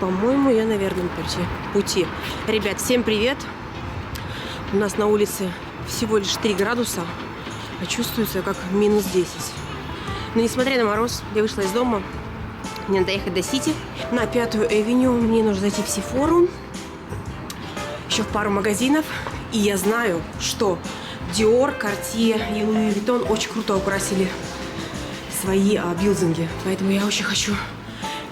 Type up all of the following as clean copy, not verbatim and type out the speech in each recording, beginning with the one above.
По-моему, я на верном пути. Ребят, всем привет. У нас на улице всего лишь 3 градуса, а чувствуется как минус 10. Но несмотря на мороз, я вышла из дома. Мне надо доехать до Сити. На 5-ю авеню мне нужно зайти в Сефору. Еще в пару магазинов. И я знаю, что Dior, Cartier и Louis Vuitton очень круто украсили свои билдинги. Поэтому я очень хочу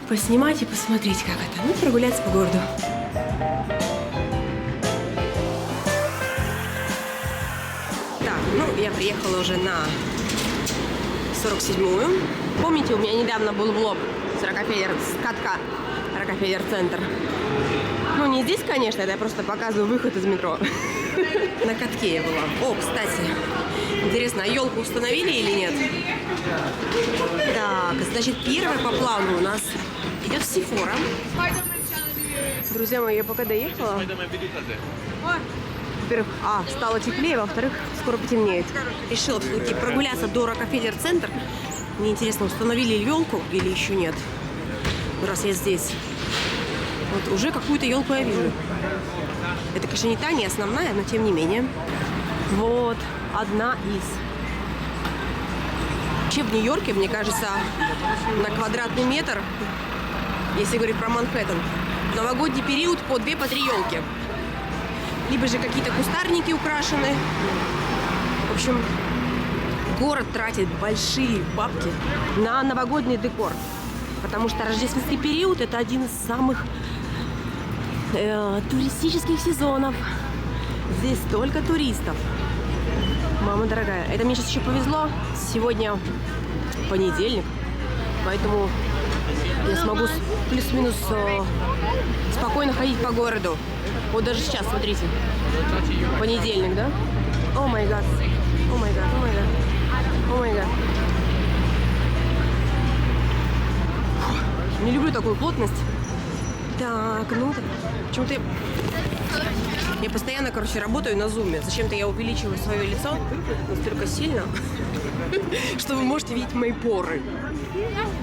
поснимать и посмотреть, как это. Ну, прогуляться по городу. Так, ну, я приехала уже на 47-ю. Помните, у меня недавно был влог с катка Рокфеллер-центр. Ну, не здесь, конечно, это я просто показываю выход из метро. На катке я была. О, кстати, интересно, а елку установили или нет? Так, значит, первое по плану у нас идет Сефора. Друзья мои, я пока доехала. Во-первых, стало теплее, во-вторых, скоро потемнеет. Решила все-таки прогуляться до Рокфеллер-центр. Мне интересно, установили елку или еще нет? Раз я здесь. Вот уже какую-то елку я вижу. Это, конечно, не та, не основная, но тем не менее. Вот одна из. Вообще в Нью-Йорке, мне кажется, на квадратный метр, если говорить про Манхэттен, в новогодний период по 2-3 елки. Либо же какие-то кустарники украшены. В общем, город тратит большие бабки на новогодний декор. Потому что рождественский период – это один из самых туристических сезонов. Здесь столько туристов. Мама дорогая, это мне сейчас еще повезло. Сегодня понедельник, поэтому я смогу плюс-минус спокойно ходить по городу. Вот даже сейчас, смотрите, понедельник, да? О май гад, о май гад, о май гад, о май гад. Не люблю такую плотность. Так, ну, почему-то я постоянно, работаю на зуме. Зачем-то я увеличиваю свое лицо настолько сильно, что вы можете видеть мои поры.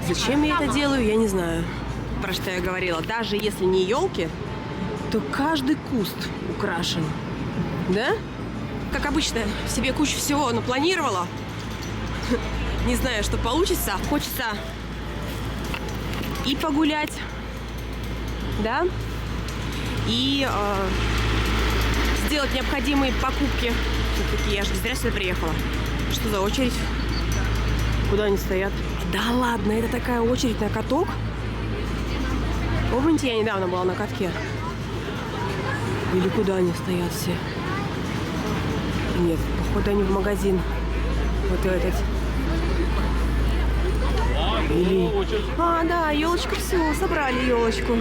Зачем я это делаю, я не знаю. Про что я говорила. Даже если не елки, то каждый куст украшен. Да? Как обычно, себе кучу всего напланировала. Не знаю, что получится. Хочется и погулять, да, и сделать необходимые покупки. Все-таки я же не зря сюда приехала. Что за очередь? Куда они стоят? Да ладно, это такая очередь на каток. Помните, я недавно была на катке? Или куда они стоят все? Нет, походу они в магазин. Вот этот. Или... да, елочка, все, собрали елочку.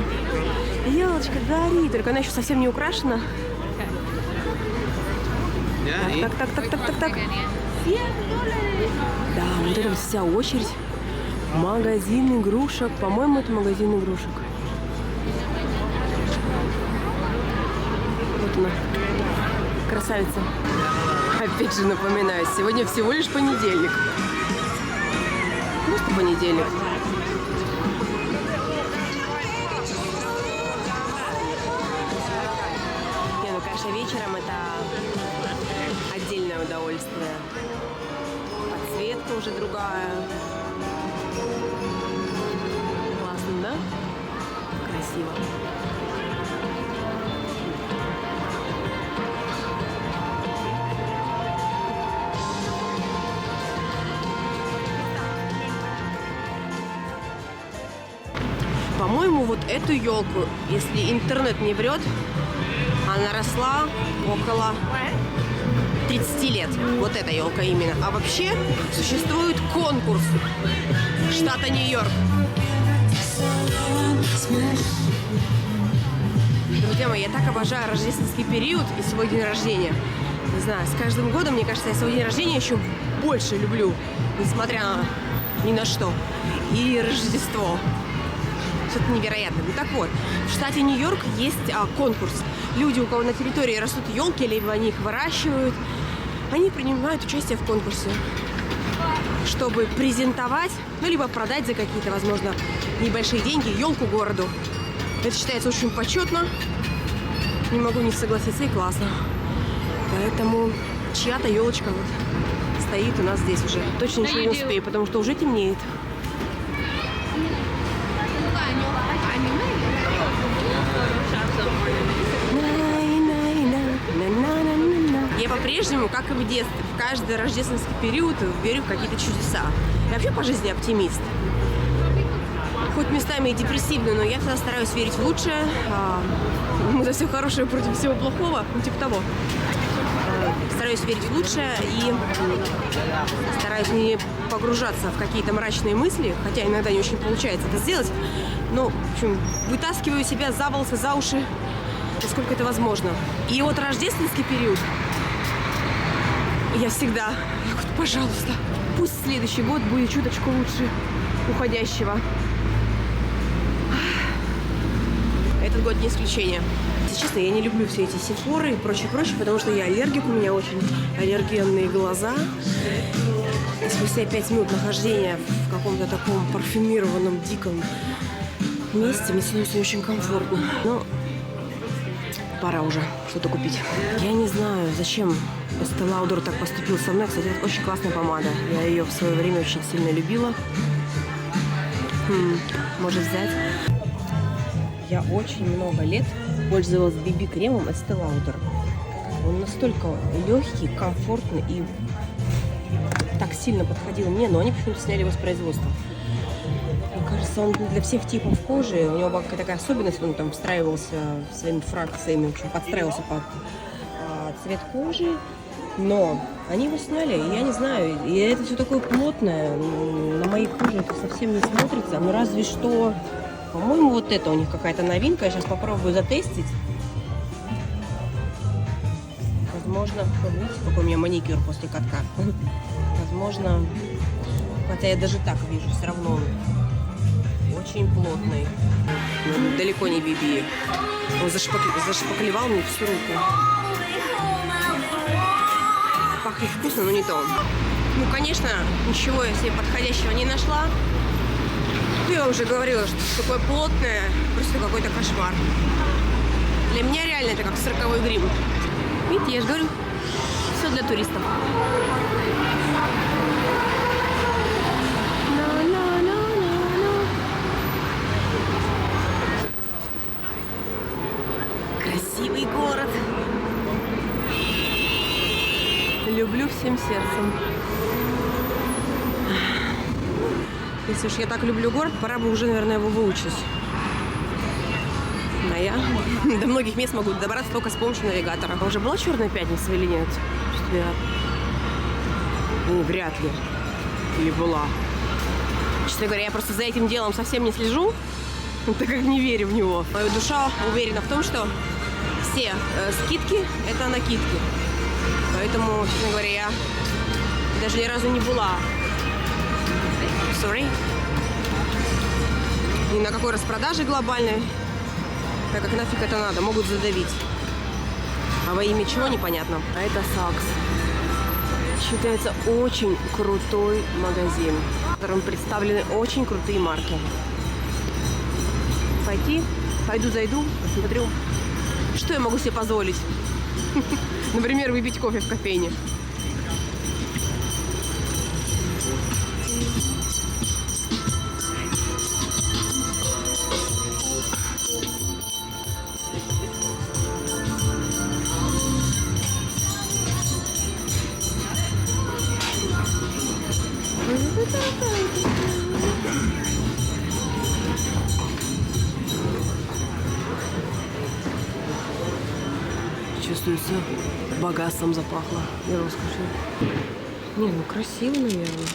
Елочка горит, только она еще совсем не украшена. Так. Да, вот это вся очередь. Магазин игрушек. По-моему, это магазин игрушек. Вот она. Красавица. Опять же напоминаю, сегодня всего лишь понедельник. Просто понедельник. Не, ну, конечно, вечером это отдельное удовольствие. Подсветка уже другая. Классно, да? Красиво. По-моему, вот эту елку, если интернет не врет, она росла около 30 лет. Вот эта елка именно. А вообще существует конкурс штата Нью-Йорк. Друзья мои, я так обожаю рождественский период и свой день рождения. Не знаю, с каждым годом, мне кажется, я свой день рождения еще больше люблю, несмотря ни на что. И Рождество. Что-то невероятное. Ну так вот, в штате Нью-Йорк есть конкурс. Люди, у кого на территории растут елки, либо они их выращивают, они принимают участие в конкурсе, чтобы презентовать, ну, либо продать за какие-то, возможно, небольшие деньги елку городу. Это считается очень почетно. Не могу не согласиться, и классно. Поэтому чья-то елочка вот стоит у нас здесь уже. Точно ничего не успею, потому что уже темнеет. Я по-прежнему, как и в детстве, в каждый рождественский период верю в какие-то чудеса. Я вообще по жизни оптимист. Хоть местами и депрессивно, но я всегда стараюсь верить в лучшее. Мы за все хорошее против всего плохого, ну типа того. Стараюсь верить в лучшее и стараюсь не погружаться в какие-то мрачные мысли, хотя иногда не очень получается это сделать. Но, в общем, вытаскиваю себя за волосы, за уши, насколько это возможно. И вот рождественский период я всегда, пожалуйста, пусть следующий год будет чуточку лучше уходящего. Этот год не исключение. Если честно, я не люблю все эти сефоры и прочее, потому что я аллергик, у меня очень аллергенные глаза. И спустя 5 минут нахождения в каком-то таком парфюмированном, диком месте мне становится не очень комфортно. Но пора уже что-то купить. Я не знаю, зачем Estée Lauder так поступил со мной. Кстати, это очень классная помада. Я ее в свое время очень сильно любила. Может взять. Я очень много лет пользовалась BB-кремом Estée Lauder. Он настолько легкий, комфортный и так сильно подходил мне, но они почему-то сняли его с производства. Мне кажется, он для всех типов кожи. У него была какая-то такая особенность, он там встраивался своими фракциями, в общем, подстраивался под цвет кожи. Но они его сняли, и я не знаю, и это все такое плотное, на моей коже это совсем не смотрится. Ну разве что, по-моему, вот это у них какая-то новинка, я сейчас попробую затестить. Возможно, видите, какой у меня маникюр после катка. Возможно, хотя я даже так вижу, все равно он очень плотный. Но далеко не BB. Он зашпаклевал мне всю руку. Пахнет вкусно, но не то. Ну, конечно, ничего я себе подходящего не нашла. Я уже говорила, что такое плотное, просто какой-то кошмар. Для меня реально это как 40-й грим. Видите, я же говорю, все для туристов. Красивый город. Люблю всем сердцем. Если уж я так люблю город, пора бы уже, наверное, его выучить. А я до многих мест могу добраться только с помощью навигатора. А уже была Черная пятница или нет? Ну, вряд ли. Или была. Честно говоря, я просто за этим делом совсем не слежу, так как не верю в него. Моя душа уверена в том, что все скидки – это накидки. Поэтому, честно говоря, я даже ни разу не была. Sorry. Ни на какой распродаже глобальной. Так как нафиг это надо, могут задавить. А во имя чего, непонятно. А это Сакс. Считается очень крутой магазин, в котором представлены очень крутые марки. Пойду, зайду, посмотрю, что я могу себе позволить. Например, выпить кофе в кофейне. Чувствуется, богатством запахло и роскошью. Не, ну красиво, наверное.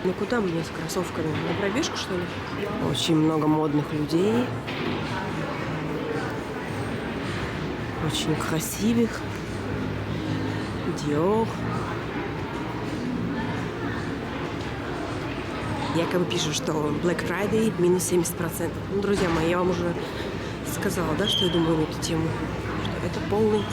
Ну куда мне с кроссовками? На пробежку, что ли? Очень много модных людей. Очень красивых. Dior. Якобы пишут, что Black Friday минус 70%. Ну, друзья мои, я вам уже сказала, да, что я думаю на эту тему. Что это полный...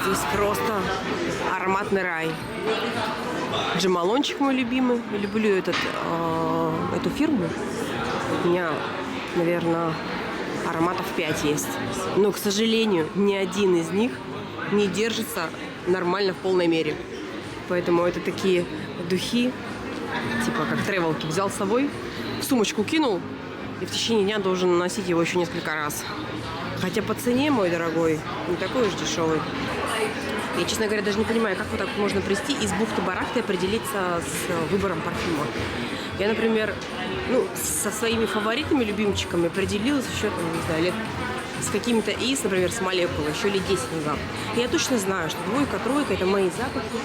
Здесь просто ароматный рай. Джемалончик мой любимый. Люблю эту фирму. У меня, наверное, ароматов 5 есть. Но, к сожалению, ни один из них не держится нормально в полной мере. Поэтому это такие духи, типа как тревелки. Взял с собой, в сумочку кинул, и в течение дня должен наносить его еще несколько раз. Хотя по цене, мой дорогой, не такой уж дешевый. Я, честно говоря, даже не понимаю, как вот так можно прийти из бухты-барахты и определиться с выбором парфюма. Я, например, со своими фаворитными любимчиками определилась еще, там, не знаю, лет с какими-то из, например, с молекулой, еще лет 10 назад. И я точно знаю, что двойка, тройка – это мои запахи.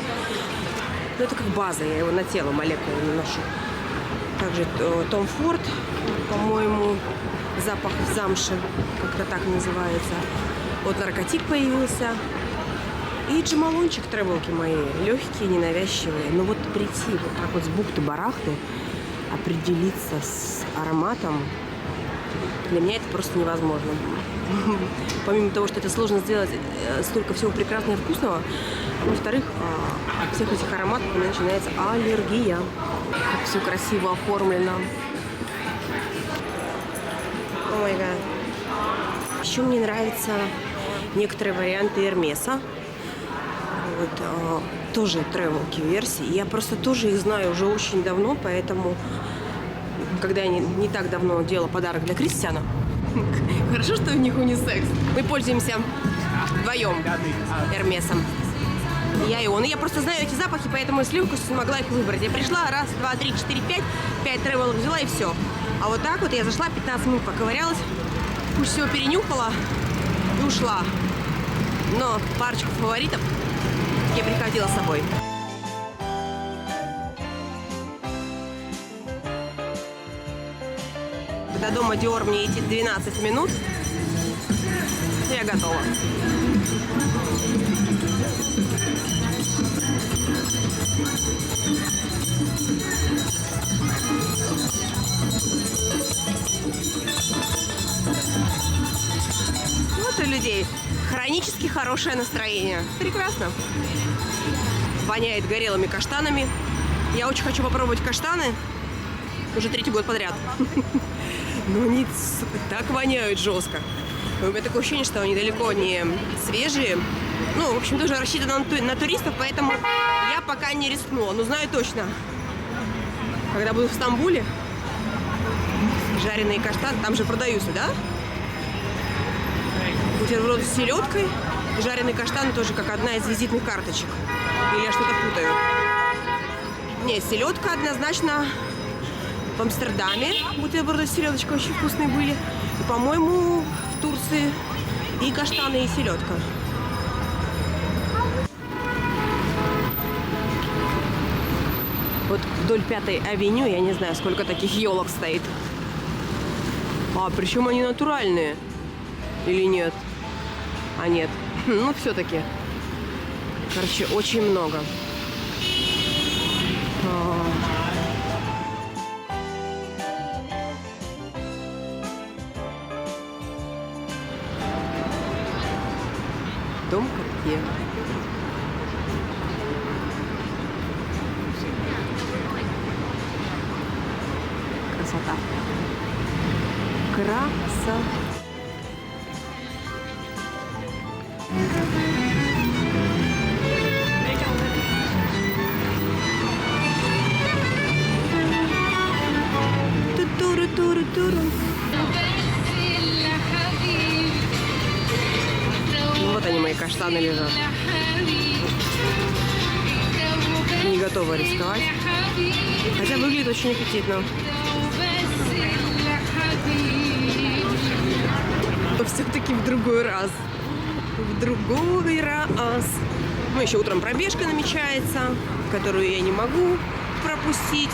Но это как база, я его на тело молекулы наношу. Также Том Форд, по-моему, запах замши, как-то так называется. Вот наркотик появился. И джемалончик тревелки мои, легкие, ненавязчивые. Но вот прийти вот так вот с бухты-барахты, определиться с ароматом, для меня это просто невозможно. Помимо того, что это сложно сделать столько всего прекрасного и вкусного, во-вторых, от всех этих ароматов у меня начинается аллергия. Как все красиво оформлено. О май гад. Еще мне нравятся некоторые варианты Эрмеса. Вот, тоже тревелки версии. Я просто тоже их знаю уже очень давно, поэтому, когда я не так давно делала подарок для Кристиана, хорошо, что у них унисекс. Мы пользуемся вдвоем Эрмесом. Я и он. И я просто знаю эти запахи, поэтому с легкостью смогла их выбрать. Я пришла, раз, два, три, четыре, пять тревелок взяла и все. А вот так вот я зашла, 15 минут поковырялась, пусть все перенюхала и ушла. Но парочку фаворитов я прихватила с собой. До дома Dior мне идти 12 минут. Я готова. Вот у людей хронически хорошее настроение. Прекрасно. Воняет горелыми каштанами. Я очень хочу попробовать каштаны. Уже 3-й год подряд. Но они так воняют жестко. У меня такое ощущение, что они далеко не свежие. Ну, в общем, тоже рассчитано на туристов, поэтому я пока не рискнула. Но знаю точно, когда буду в Стамбуле, жареные каштаны, там же продаются, да? Бутерброд с селедкой, жареные каштаны тоже как одна из визитных карточек. Или я что-то путаю? Не, селедка однозначно в Амстердаме. Бутерброды с селедочкой очень вкусные были. И, по-моему, в Турции и каштаны, и селедка. Вот вдоль 5-й авеню, я не знаю, сколько таких елок стоит. А, причем они натуральные. Или нет? А нет. Ну, все-таки. Короче, очень много. Дом Кортье. Красота. Красота. Туру-туру-туру. Ну, вот они, мои каштаны лежат. Не готова рисковать. Хотя выглядит очень аппетитно. Но все-таки в другой раз. В другой раз. Ну, еще утром пробежка намечается, которую я не могу пропустить.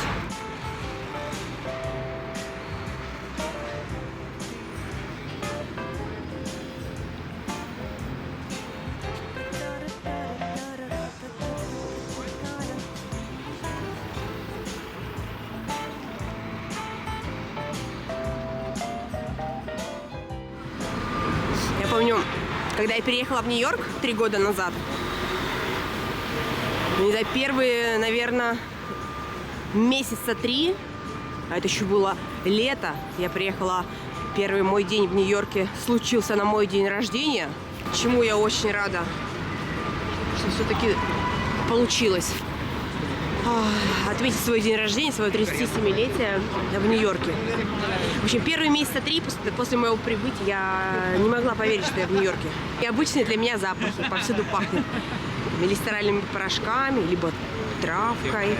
Когда я переехала в Нью-Йорк 3 года назад, не знаю, первые, наверное, месяца 3, а это еще было лето, я приехала, первый мой день в Нью-Йорке случился на мой день рождения, чему я очень рада, что все-таки получилось отметить свой день рождения, свое 37-летие в Нью-Йорке. В общем, первые месяца 3 после моего прибытия я не могла поверить, что я в Нью-Йорке. И обычные для меня запахи, повсюду пахнет или стиральными порошками, либо травкой,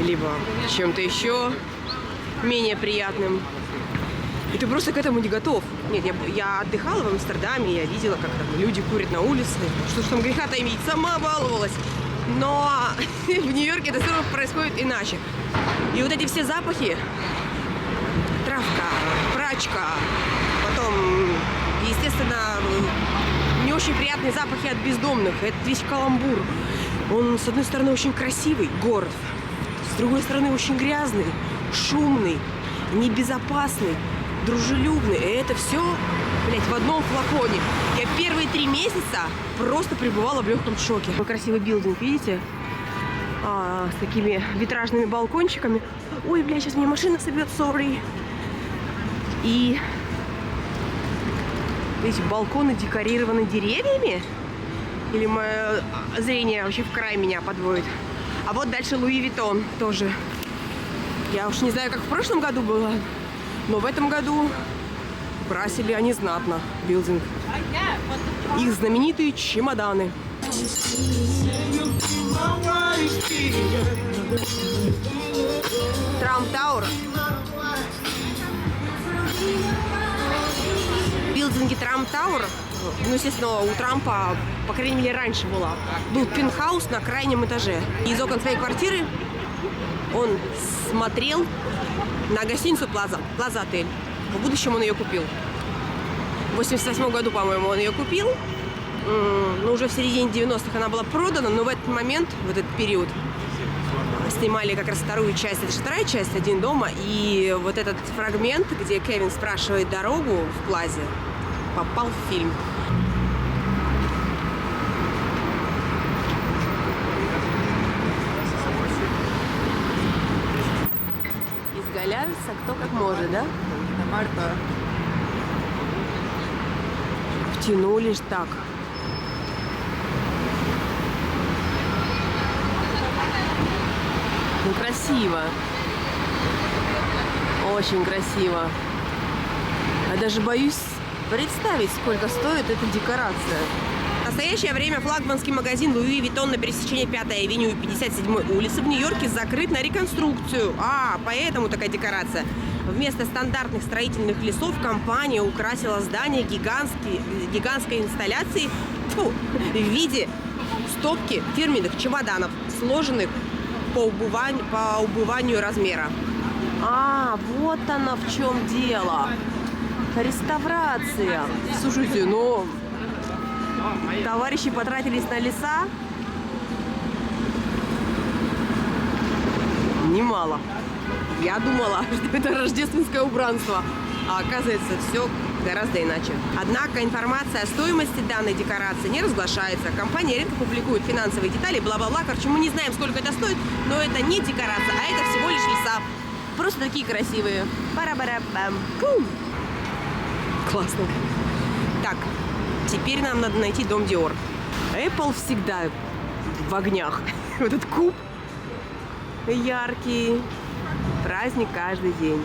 либо чем-то еще менее приятным. И ты просто к этому не готов. Нет, я отдыхала в Амстердаме, я видела, как там люди курят на улице. Что ж там греха-то иметь, сама баловалась. Но в Нью-Йорке это все равно происходит иначе. И вот эти все запахи, травка, прачка, потом, естественно, не очень приятные запахи от бездомных. Это весь каламбур. Он, с одной стороны, очень красивый город, с другой стороны, очень грязный, шумный, небезопасный, дружелюбный. И это все, блядь, в одном флаконе. Я первые 3 месяца просто пребывала в легком шоке. Красивый билдинг, видите? С такими витражными балкончиками. Ой, блядь, сейчас мне машина собьет, sorry. И эти балконы декорированы деревьями? Или мое зрение вообще в край меня подводит? А вот дальше Луи Виттон тоже. Я уж не знаю, как в прошлом году было, но в этом году красили они знатно билдинг. Их знаменитые чемоданы. Трамп Тауэр. Билдинги Трамп Тауэр, ну, естественно, у Трампа, по крайней мере, раньше был пентхаус на крайнем этаже. Из окон своей квартиры он смотрел на гостиницу Плаза Отель. В будущем он ее купил. В 88 году, по-моему, он ее купил. Но уже в середине 90-х она была продана, но в этот момент, в этот период, снимали как раз вторую часть, это же вторая часть «Один дома», и вот этот фрагмент, где Кевин спрашивает дорогу в Плазе, попал в фильм. Изгаляются кто как может, да? Марта. Втянулись так. Ну, красиво. Очень красиво. Я даже боюсь представить, сколько стоит эта декорация. В настоящее время флагманский магазин Луи Виттон на пересечении 5-й авеню и 57-й улицы в Нью-Йорке закрыт на реконструкцию. Поэтому такая декорация. Вместо стандартных строительных лесов компания украсила здание гигантской инсталляцией в виде стопки фирменных чемоданов, сложенных по убыванию размера. Вот она в чем дело. Реставрация. Слушайте, товарищи потратились на леса немало. Я думала, что это рождественское убранство, а оказывается все гораздо иначе. Однако информация о стоимости данной декорации не разглашается. Компания редко публикует финансовые детали, бла-бла-бла. Короче, мы не знаем, сколько это стоит, но это не декорация, а это всего лишь леса. Просто такие красивые. Пара-бара-бам. Классно. Так, теперь нам надо найти дом Dior. Apple всегда в огнях. Этот куб яркий. Праздник каждый день.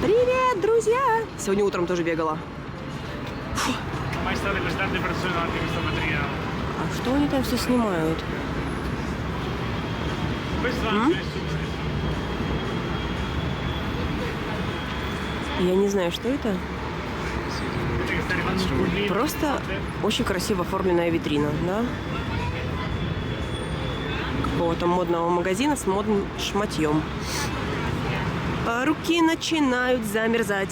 Привет, друзья! Сегодня утром тоже бегала. А что они там все снимают? Я не знаю, что это. Просто очень красиво оформленная витрина, да? Какого-то модного магазина с модным шматьем. Руки начинают замерзать.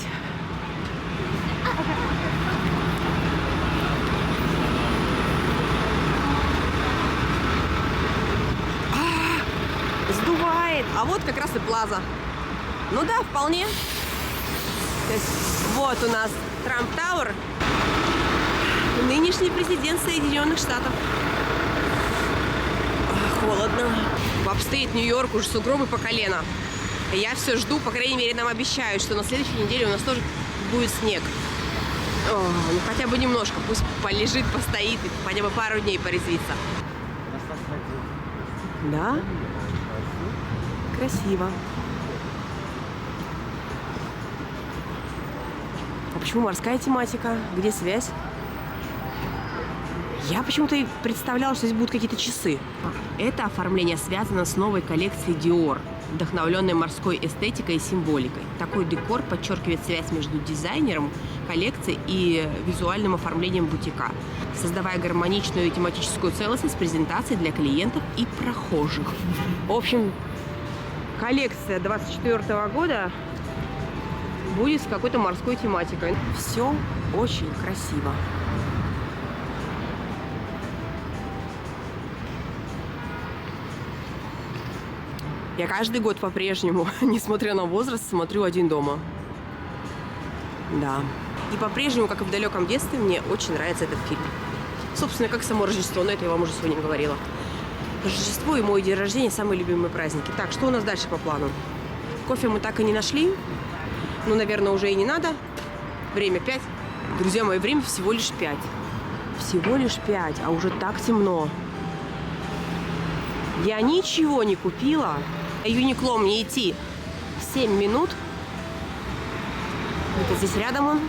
Сдувает. А вот как раз и Плаза. Ну да, вполне. То есть, вот у нас Трамп Тауэр. Нынешний президент Соединенных Штатов. Холодно. В апстейт Нью-Йорк уже сугробы по колено. Я все жду, по крайней мере, нам обещают, что на следующей неделе у нас тоже будет снег. О, ну хотя бы немножко, пусть полежит, постоит, и хотя бы пару дней порезвится. Да? Красиво. А почему морская тематика? Где связь? Я почему-то представляла, что здесь будут какие-то часы. Это оформление связано с новой коллекцией Dior, вдохновленной морской эстетикой и символикой. Такой декор подчеркивает связь между дизайнером коллекции и визуальным оформлением бутика, создавая гармоничную тематическую целостность презентации для клиентов и прохожих. В общем, коллекция 24 года будет с какой-то морской тематикой. Все очень красиво. Я каждый год по-прежнему, несмотря на возраст, смотрю «Один дома». Да. И по-прежнему, как и в далеком детстве, мне очень нравится этот фильм. Собственно, как само Рождество, но это я вам уже сегодня говорила. Рождество и мой день рождения – самые любимые праздники. Так, что у нас дальше по плану? Кофе мы так и не нашли. Ну, наверное, уже и не надо. Время 5. Друзья мои, время всего лишь 5. Всего лишь 5, а уже так темно. Я ничего не купила. Юникло мне идти 7 минут. Это здесь рядом он.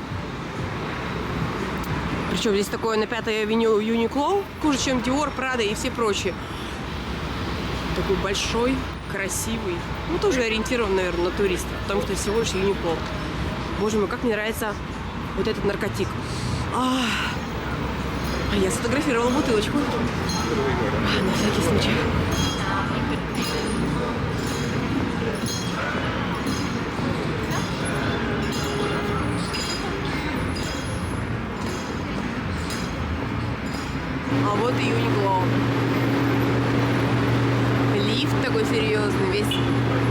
Причем здесь такое на 5-й авеню Юникло. Хуже, чем Dior, Prada и все прочие. Такой большой, красивый. Ну, тоже ориентирован, наверное, на туристов. Потому что всего лишь Юникло. Боже мой, как мне нравится вот этот наркотик. Я сфотографировала бутылочку. На всякий случай. А вот и Юникло. Лифт такой серьезный, весь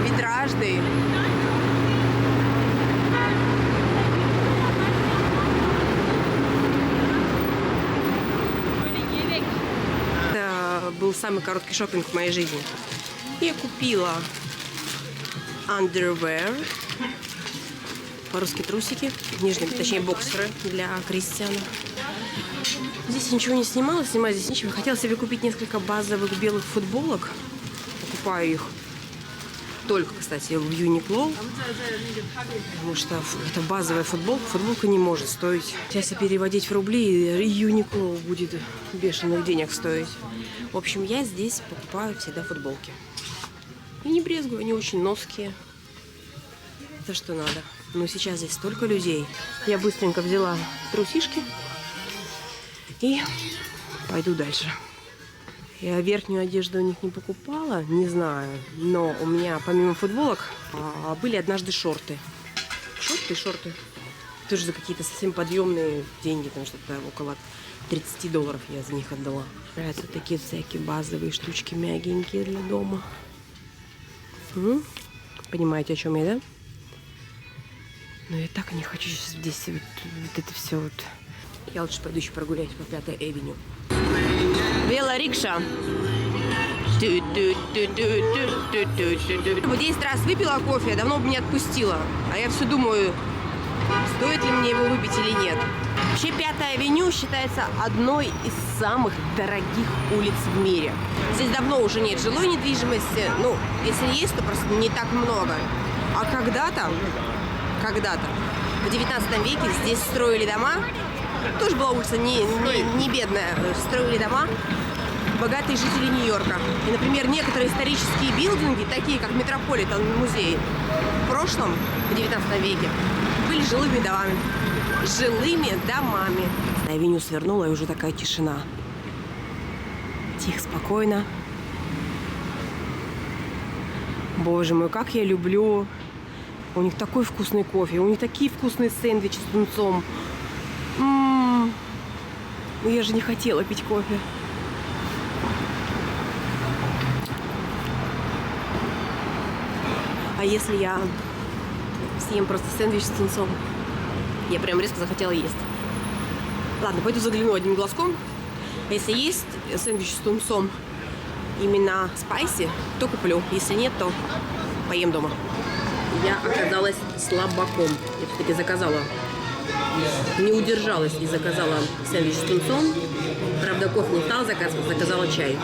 витражный. Это был самый короткий шопинг в моей жизни. Я купила underwear, по-русски трусики, нижние, точнее боксеры для Кристиана. Здесь ничего не снимала, снимать здесь нечего. Хотела себе купить несколько базовых белых футболок. Покупаю их только, кстати, в Uniqlo. Потому что это базовая футболка. Футболка не может стоить. Сейчас если переводить в рубли, Uniqlo будет бешеных денег стоить. В общем, я здесь покупаю всегда футболки. И не брезгую, они очень ноские. Это что надо. Но сейчас здесь столько людей. Я быстренько взяла трусишки. И пойду дальше. Я верхнюю одежду у них не покупала, не знаю. Но у меня помимо футболок были однажды шорты. Шорты. Тоже за какие-то совсем подъемные деньги. Там что-то около $30 я за них отдала. Нравятся такие всякие базовые штучки мягенькие для дома. Понимаете, о чем я, да? Но я так не хочу сейчас здесь вот это все вот. Я лучше пойду еще прогуляюсь по 5-й авеню. Велорикша. 10 раз выпила кофе, а давно бы не отпустила. А я все думаю, стоит ли мне его выпить или нет. Вообще 5-я авеню считается одной из самых дорогих улиц в мире. Здесь давно уже нет жилой недвижимости. Ну, если есть, то просто не так много. А когда-то, в 19 веке здесь строили дома. Тоже была улица не бедная. Строили дома богатые жители Нью-Йорка. И, например, некоторые исторические билдинги, такие как Метрополитен музей, в прошлом, в 19 веке, были жилыми домами. На авеню свернула, и уже такая тишина. Тихо, спокойно. Боже мой, как я люблю. У них такой вкусный кофе, у них такие вкусные сэндвичи с тунцом. Ну, я же не хотела пить кофе. А если я съем просто сэндвич с тунцом? Я прям резко захотела есть. Ладно, пойду загляну одним глазком. Если есть сэндвич с тунцом именно спайси, то куплю. Если нет, то поем дома. Я оказалась слабаком. Я все-таки заказала. Не удержалась и заказала сэндвич с тунцом. Правда, кофе не стала заказывать, заказала чай.